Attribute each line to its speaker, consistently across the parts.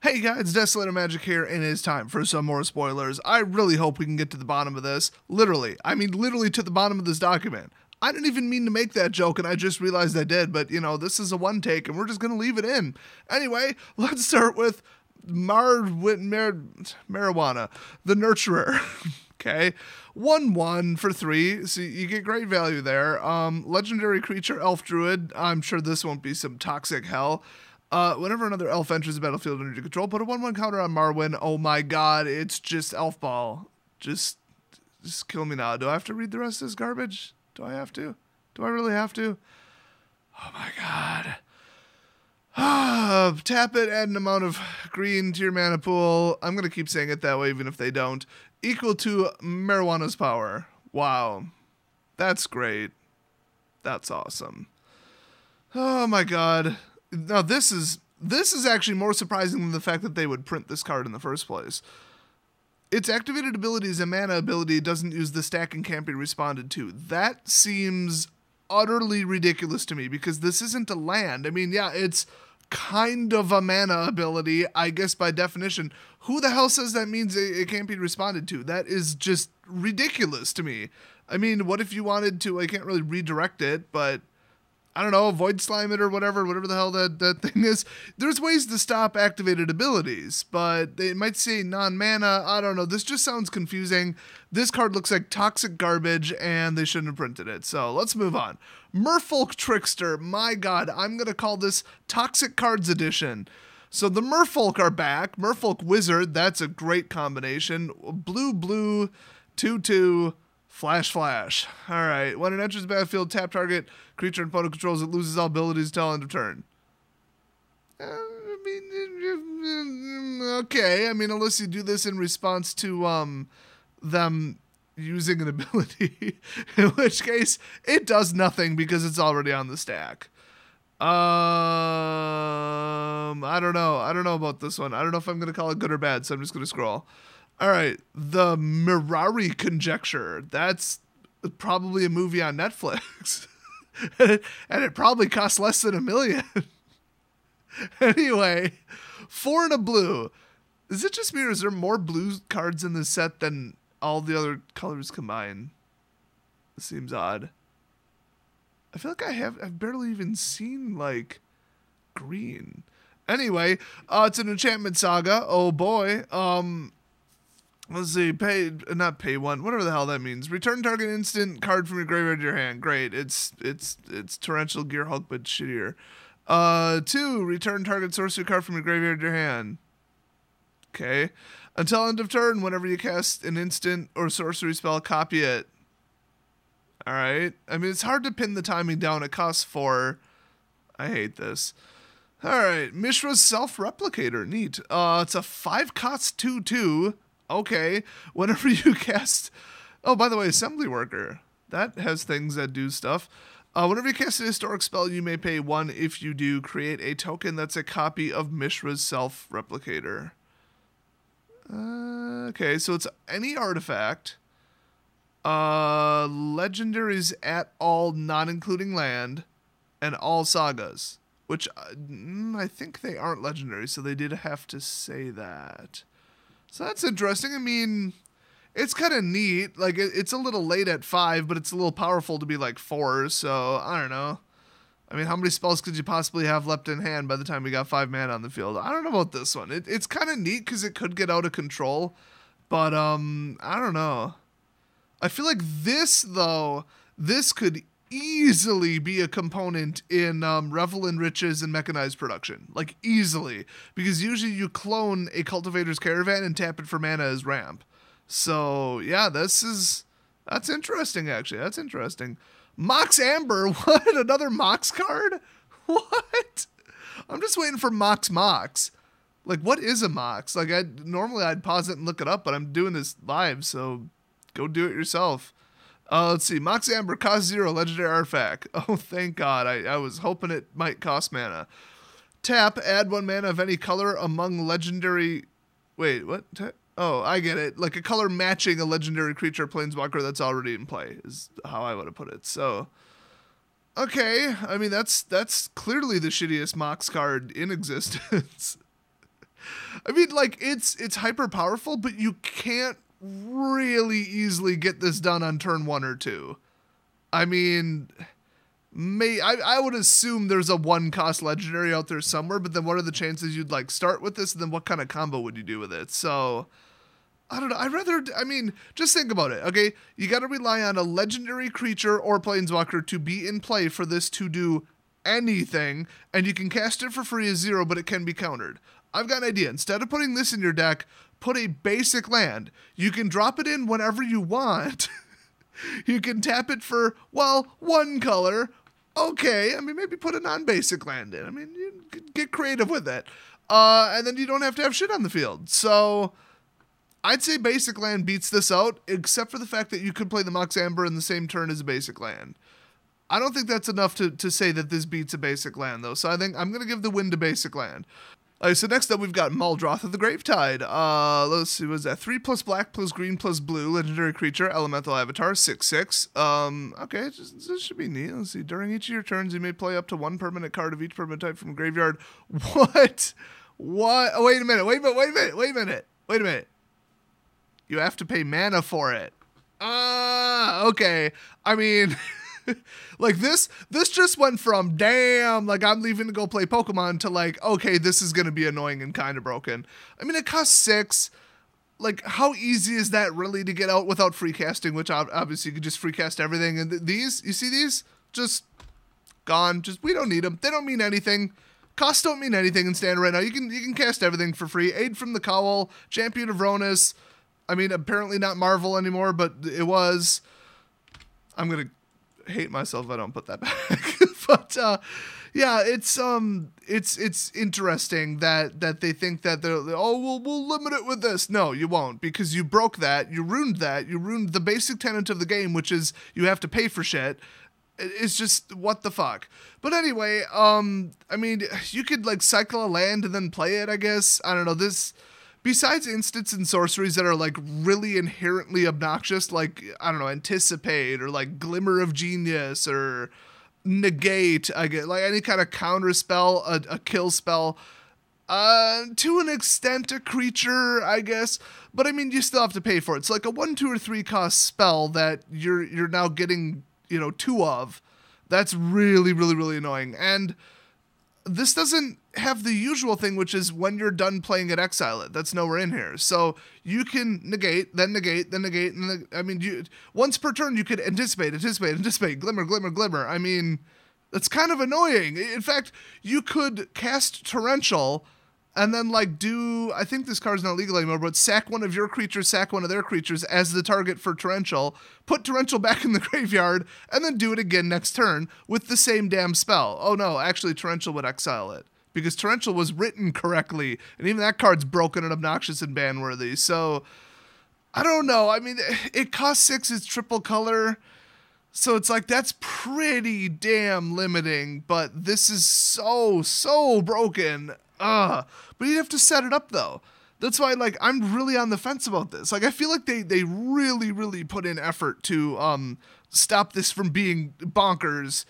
Speaker 1: Hey guys, Desolator Magic here, and it is time for some more spoilers. I really hope we can get to the bottom of this. Literally to the bottom of this document. I didn't even mean to make that joke, and I just realized I did, but you know, this is a one take, and we're just gonna leave it in. Anyway, let's start with marijuana, the Nurturer. Okay, 1/1 for 3, so you get great value there. Legendary creature, Elf Druid. I'm sure this won't be some toxic hell. Whenever another elf enters the battlefield under your control, put a 1/1 counter on Marwyn. Oh my god, it's just Elf Ball. Just kill me now. Do I have to read the rest of this garbage? Do I have to? Do I really have to? Oh my god. Tap it, add an amount of green to your mana pool. I'm going to keep saying it that way even if they don't. Equal to marijuana's power. Wow. That's great. That's awesome. Oh my god. Now this is actually more surprising than the fact that they would print this card in the first place. Its activated ability is a mana ability. It doesn't use the stack and can't be responded to. That seems utterly ridiculous to me because this isn't a land. I mean, yeah, it's kind of a mana ability, I guess by definition. Who the hell says that means it can't be responded to? That is just ridiculous to me. I mean, what if you wanted to, I can't really redirect it, but I don't know, Void Slime it or whatever the hell that thing is. There's ways to stop activated abilities, but they might say non-mana. I don't know. This just sounds confusing. This card looks like toxic garbage, and they shouldn't have printed it. So let's move on. Merfolk Trickster. My god, I'm going to call this Toxic Cards Edition. So the Merfolk are back. Merfolk Wizard, that's a great combination. Blue, 2/2. Flash. Alright, when it enters the battlefield, tap target creature and opponent controls, it loses all abilities until end of turn. Okay, I mean, unless you do this in response to them using an ability, in which case it does nothing because it's already on the stack. I don't know about this one. I don't know if I'm going to call it good or bad, so I'm just going to scroll. All right, the Mirari Conjecture. That's probably a movie on Netflix. and it probably costs less than $1 million. Anyway, 4 and a blue. Is it just me or is there more blue cards in this set than all the other colors combined? It seems odd. I feel like I've barely even seen, like, green. Anyway, it's an enchantment saga. Oh boy. Let's see, not pay 1, whatever the hell that means. Return target instant card from your graveyard to your hand. Great, it's Torrential Gear Hulk, but shittier. 2, return target sorcery card from your graveyard to your hand. Okay. Until end of turn, whenever you cast an instant or sorcery spell, copy it. Alright. I mean, it's hard to pin the timing down. It costs 4. I hate this. Alright, Mishra's Self-Replicator. Neat. It's a 5-cost 2/2. Okay, whenever you cast... Oh, by the way, Assembly Worker. That has things that do stuff. Whenever you cast a historic spell, you may pay 1. If you do, create a token that's a copy of Mishra's Self-Replicator. Okay, so it's any artifact. Legendaries at all, not including land, and all sagas. Which, I think they aren't legendary, so they did have to say that. So that's interesting. I mean, it's kind of neat. Like, it's a little late at 5, but it's a little powerful to be like 4, so I don't know. I mean, how many spells could you possibly have left in hand by the time we got 5 mana on the field? I don't know about this one. It's kind of neat because it could get out of control, but I don't know. I feel like this, though, this could easily be a component in Revel in Riches and Mechanized Production. Like, easily. Because usually you clone a Cultivator's Caravan and tap it for mana as ramp. So, yeah, that's interesting, actually. That's interesting. Mox Amber? What? Another Mox card? What? I'm just waiting for Mox. Like, what is a Mox? Like, normally I'd pause it and look it up, but I'm doing this live, so go do it yourself. Let's see. Mox Amber costs 0, legendary artifact. Oh, thank God. I was hoping it might cost mana. Tap, add 1 mana of any color among legendary... Wait, what? Oh, I get it. Like a color matching a legendary creature or planeswalker that's already in play is how I would have put it. So, okay. I mean, that's clearly the shittiest Mox card in existence. I mean, like, it's hyper powerful, but you can't really easily get this done on turn 1 or 2. I mean, I would assume there's a 1-cost legendary out there somewhere, but then what are the chances you'd, like, start with this, and then what kind of combo would you do with it? So, I don't know. I mean, just think about it, okay? You got to rely on a legendary creature or planeswalker to be in play for this to do anything, and you can cast it for free as 0, but it can be countered. I've got an idea. Instead of putting this in your deck, put a basic land. You can drop it in whenever you want. You can tap it for, well, 1 color. Okay, I mean, maybe put a non-basic land in. I mean, you can get creative with it. And then you don't have to have shit on the field. So I'd say basic land beats this out, except for the fact that you could play the Mox Amber in the same turn as a basic land. I don't think that's enough to say that this beats a basic land, though. So I think I'm going to give the win to basic land. All right, so next up we've got Muldrotha the Gravetide. Let's see, what's that? 3+ black + green + blue, legendary creature, elemental avatar, 6/6. Okay, this should be neat. Let's see. During each of your turns, you may play up to 1 permanent card of each permanent type from graveyard. What? What? Oh, wait a minute. You have to pay mana for it. Okay. I mean, like this just went from, damn, like I'm leaving to go play Pokemon to like, okay, this is going to be annoying and kind of broken. I mean, it costs 6. Like, how easy is that really to get out without free casting, which obviously you could just free cast everything. And these, you see these? Just gone. Just, we don't need them. They don't mean anything. Costs don't mean anything in Standard right now. You can cast everything for free. Aid from the Cowl, Champion of Ronus. I mean, apparently not Marvel anymore, but it was. I'm going to hate myself if I don't put that back. But yeah, it's interesting that they think that we'll limit it with this. No, you won't, because you broke that. You ruined the basic tenet of the game, which is you have to pay for shit. It's just, what the fuck. But anyway, I mean, you could like cycle a land and then play it, I guess. I don't know, this. Besides instants and sorceries that are like really inherently obnoxious, like, I don't know, Anticipate or like Glimmer of Genius or Negate, I get like any kind of counter spell, a kill spell, to an extent a creature, I guess, but I mean, you still have to pay for it. It's like a 1, 2, or 3 cost spell that you're now getting, 2 of. That's really, really, really annoying. And this doesn't have the usual thing, which is when you're done playing it, exile it. That's nowhere in here. So you can negate, then negate, then negate. And I mean, once per turn, you could anticipate, glimmer. I mean, that's kind of annoying. In fact, you could cast Torrential and then like I think this card's not legal anymore, but sack one of your creatures, sack one of their creatures as the target for Torrential, put Torrential back in the graveyard, and then do it again next turn with the same damn spell. Oh no, actually Torrential would exile it, because Torrential was written correctly, and even that card's broken and obnoxious and ban-worthy. So, I don't know. I mean, it costs 6, it's triple color, so it's like, that's pretty damn limiting, but this is so broken. But you'd have to set it up, though. That's why, like, I'm really on the fence about this. Like, I feel like they really, really put in effort to stop this from being bonkers,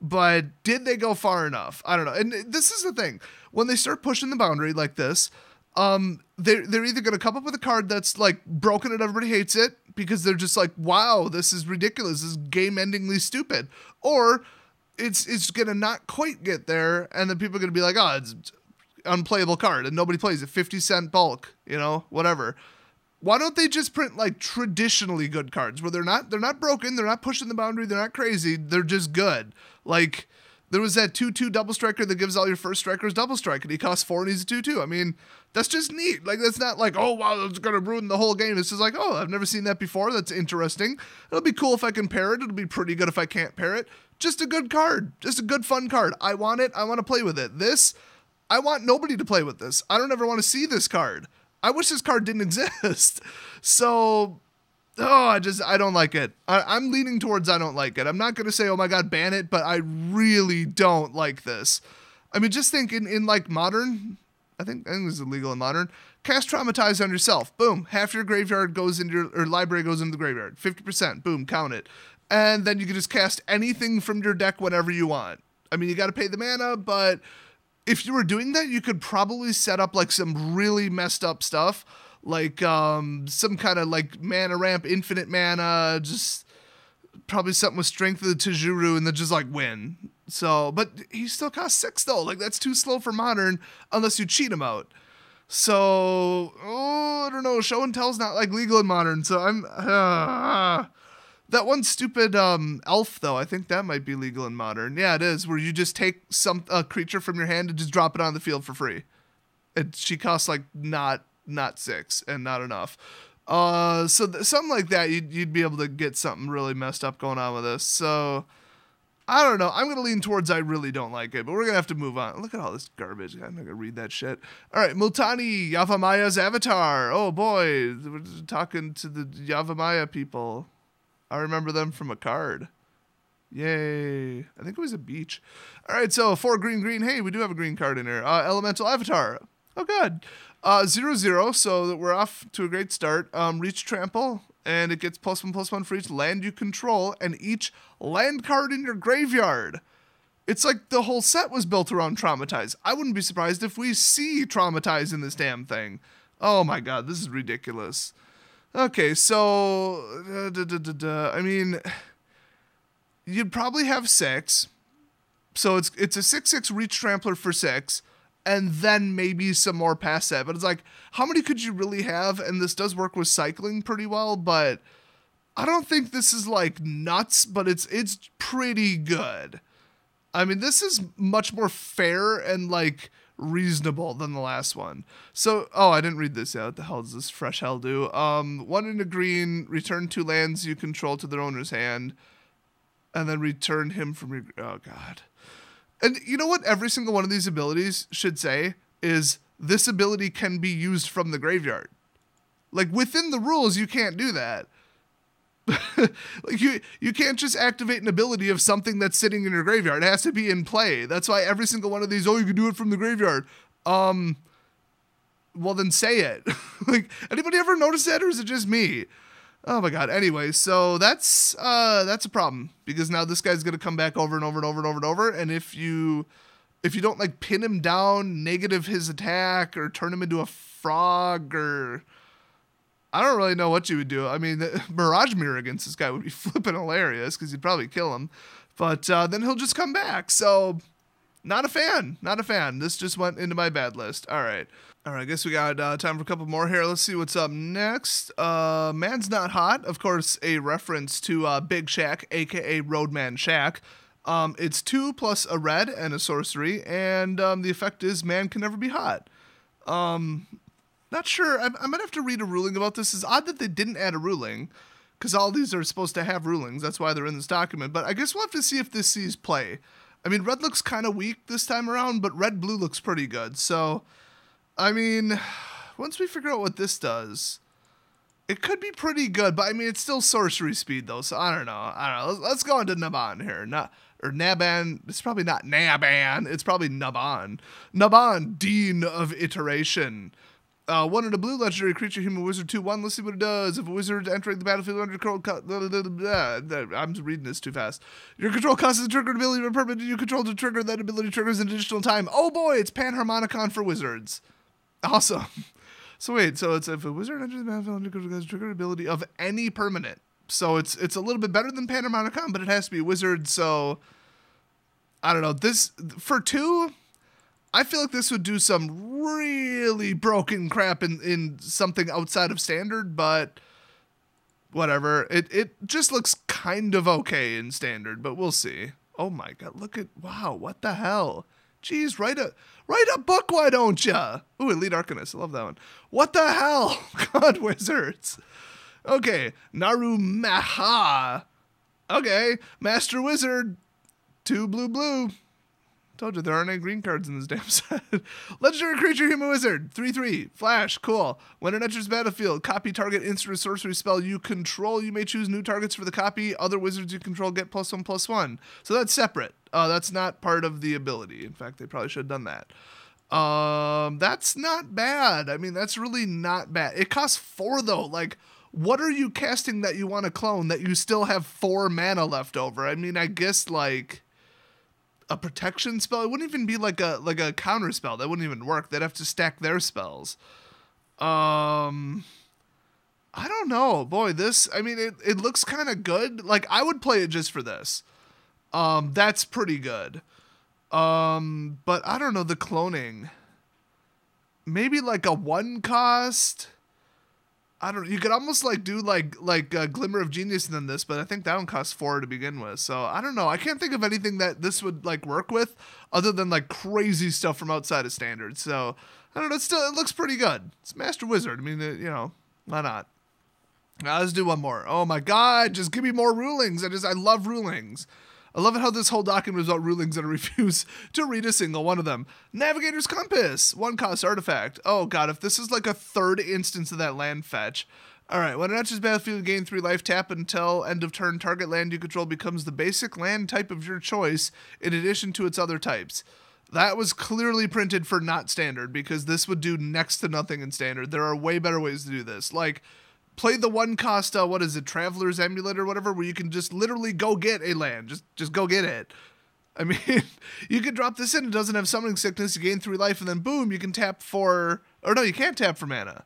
Speaker 1: but did they go far enough? I don't know. And this is the thing. When they start pushing the boundary like this, they're either going to come up with a card that's, like, broken and everybody hates it, because they're just like, wow, this is ridiculous, this is game-endingly stupid, or it's going to not quite get there, and then people are going to be like, oh, it's unplayable card and nobody plays it, 50-cent bulk, whatever. Why don't they just print like traditionally good cards where they're not broken, they're not pushing the boundary, they're not crazy, they're just good. Like, there was that 2/2 double striker that gives all your first strikers double strike, and he costs 4 and he's a 2/2. I mean, that's just neat. Like, that's not like, oh wow, that's gonna ruin the whole game. It's just like, oh, I've never seen that before, that's interesting. It'll be cool if I can pair it, it'll be pretty good if I can't pair it. Just a good card, just a good fun card. I want it, I want to play with it. I want nobody to play with this. I don't ever want to see this card. I wish this card didn't exist. So, I don't like it. I'm leaning towards I don't like it. I'm not going to say, oh my god, ban it, but I really don't like this. I mean, just think in like Modern, I think this is illegal in Modern, cast Traumatize on yourself. Boom. Half your graveyard goes into or library goes into the graveyard. 50%. Boom. Count it. And then you can just cast anything from your deck whenever you want. I mean, you got to pay the mana, but if you were doing that, you could probably set up like some really messed up stuff, like some kind of like mana ramp, infinite mana, just probably something with Strength of the Tajuru, and then just like win. So, but he still costs 6 though. Like that's too slow for Modern unless you cheat him out. So, I don't know. Show and tell's not like legal in Modern. So I'm that one stupid elf though. I think that might be legal in Modern. Yeah, it is. Where you just take a creature from your hand and just drop it on the field for free. She costs like not 6 and not enough. So something like that, you'd be able to get something really messed up going on with this. So I don't know. I'm going to lean towards I really don't like it, but we're going to have to move on. Look at all this garbage. I'm not going to read that shit. All right, Multani, Yavamaya's avatar. Oh boy, we're talking to the Yavamaya people. I remember them from a card. Yay. I think it was a beach. All right, so 4 green. Hey, we do have a green card in here. Elemental avatar. Oh, good. 0/0, so that we're off to a great start. Reach trample, and it gets +1/+1 for each land you control, and each land card in your graveyard. It's like the whole set was built around Traumatize. I wouldn't be surprised if we see Traumatize in this damn thing. Oh my god, this is ridiculous. Okay, so I mean, you'd probably have 6. So it's a 6/6 reach trampler for 6. And then maybe some more past that. But it's like, how many could you really have? And this does work with cycling pretty well, but I don't think this is like nuts, but it's pretty good. I mean, this is much more fair and like reasonable than the last one. So, I didn't read this yet. What the hell does this fresh hell do? 1 in a green, return 2 lands you control to their owner's hand, and then return him from your, oh god. And you know what every single one of these abilities should say is this ability can be used from the graveyard. Like within the rules, you can't do that. Like you can't just activate an ability of something that's sitting in your graveyard. It has to be in play. That's why every single one of these, you can do it from the graveyard. Well then say it. Like anybody ever notice that, or is it just me? Oh my god. Anyway, so that's a problem because now this guy's gonna come back over and over and over and over and over. And if you don't like pin him down, negative his attack, or turn him into a frog, or I don't really know what you would do. I mean, the Mirage Mirror against this guy would be flipping hilarious because you'd probably kill him. But then he'll just come back. So not a fan. Not a fan. This just went into my bad list. All right. I guess we got time for a couple more here. Let's see what's up next. Man's Not Hot, of course, a reference to Big Shack, a.k.a. Roadman Shack. It's 2 plus a red and a sorcery, and the effect is man can never be hot. Not sure. I might have to read a ruling about this. It's odd that they didn't add a ruling, because all these are supposed to have rulings. That's why they're in this document. But I guess we'll have to see if this sees play. I mean, red looks kind of weak this time around, but red-blue looks pretty good. So I mean, once we figure out what this does, it could be pretty good, but I mean, it's still sorcery speed though, so I don't know. Let's go into Naban here. Naban. It's probably not Naban. It's probably Naban. Naban, Dean of Iteration. 1 in a blue legendary creature, human wizard 2/1. Let's see what it does. If a wizard entering the battlefield under control, I'm reading this too fast. Your control causes a triggered ability of a permanent you control to trigger. That ability triggers an additional time. Oh boy, it's Panharmonicon for wizards. Awesome. So it's if a wizard enters the battlefield under control, has a triggered ability of any permanent. So it's a little bit better than Panharmonicon, but it has to be a wizard. So I don't know. This for 2. I feel like this would do some really broken crap in something outside of standard, but whatever. It just looks kind of okay in standard, but we'll see. Oh my god, wow, what the hell? Jeez, write a book, why don't ya? Ooh, Elite Arcanist, I love that one. What the hell? God, wizards. Okay, Naru Maha. Okay, Master Wizard. 2 blue. Told you there aren't any green cards in this damn set. Legendary creature, human wizard. 3/3. Flash. Cool. When it enters the battlefield, copy target instant or sorcery spell you control. You may choose new targets for the copy. Other wizards you control get +1/+1. So that's separate. That's not part of the ability. In fact, they probably should have done that. That's not bad. I mean, that's really not bad. It costs 4 though. Like, what are you casting that you want to clone that you still have 4 mana left over? I mean, I guess like a protection spell. It wouldn't even be like a counter spell. That wouldn't even work. They'd have to stack their spells. I don't know. Boy, this, I mean, it looks kind of good. Like, I would play it just for this. That's pretty good. But I don't know, the cloning. Maybe like a 1 cost. I don't know. You could almost like do like a Glimmer of Genius than this, but I think that one costs 4 to begin with. So I don't know. I can't think of anything that this would like work with other than like crazy stuff from outside of standard. So I don't know. It looks pretty good. It's Master Wizard. I mean, you know, why not? Now, let's do one more. Oh my God. Just give me more rulings. I love rulings. I love it how this whole document is about rulings and I refuse to read a single one of them. Navigator's Compass, 1 cost artifact. Oh God, if this is like a 3rd instance of that land fetch. Alright, when it enters battlefield, you gain 3 life, tap until end of turn. Target land you control becomes the basic land type of your choice in addition to its other types. That was clearly printed for not standard because this would do next to nothing in standard. There are way better ways to do this. Like, play the 1 cost, Traveler's Amulet or whatever, where you can just literally go get a land. Just go get it. I mean, you can drop this in. It doesn't have Summoning Sickness. You gain 3 life, and then boom, you can tap for... Or no, you can't tap for mana.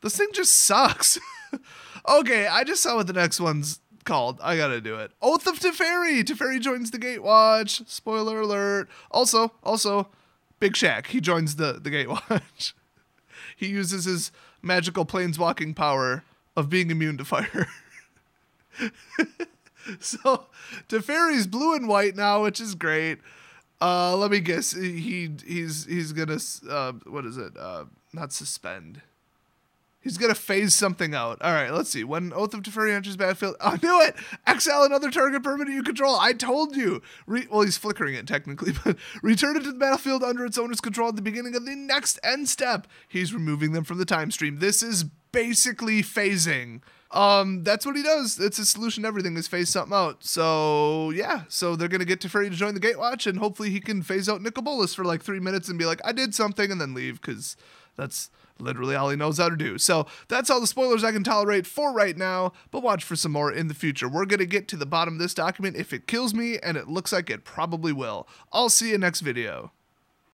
Speaker 1: This thing just sucks. Okay, I just saw what the next one's called. I gotta do it. Oath of Teferi. Teferi joins the Gatewatch. Spoiler alert. Also, Big Shaq. He joins the Gatewatch. He uses his magical planeswalking power of being immune to fire. So Teferi's blue and white now, which is great. Let me guess. He's gonna what is it? Not suspend. He's gonna phase something out. All right, let's see. When Oath of Teferi enters battlefield, I knew it. Exile another target permanent you control. I told you. Well, he's flickering it technically, but return it to the battlefield under its owner's control at the beginning of the next end step. He's removing them from the time stream. This is basically phasing. That's what he does. It's a solution to everything is phase something out. So yeah, so they're gonna get Teferi to join the Gatewatch, and hopefully he can phase out Nicol Bolas for like 3 minutes and be like, I did something, and then leave, because that's literally all he knows how to do. So that's all the spoilers I can tolerate for right now, but watch for some more in the future. We're gonna get to the bottom of this document if it kills me, and it looks like it probably will. I'll see you next video.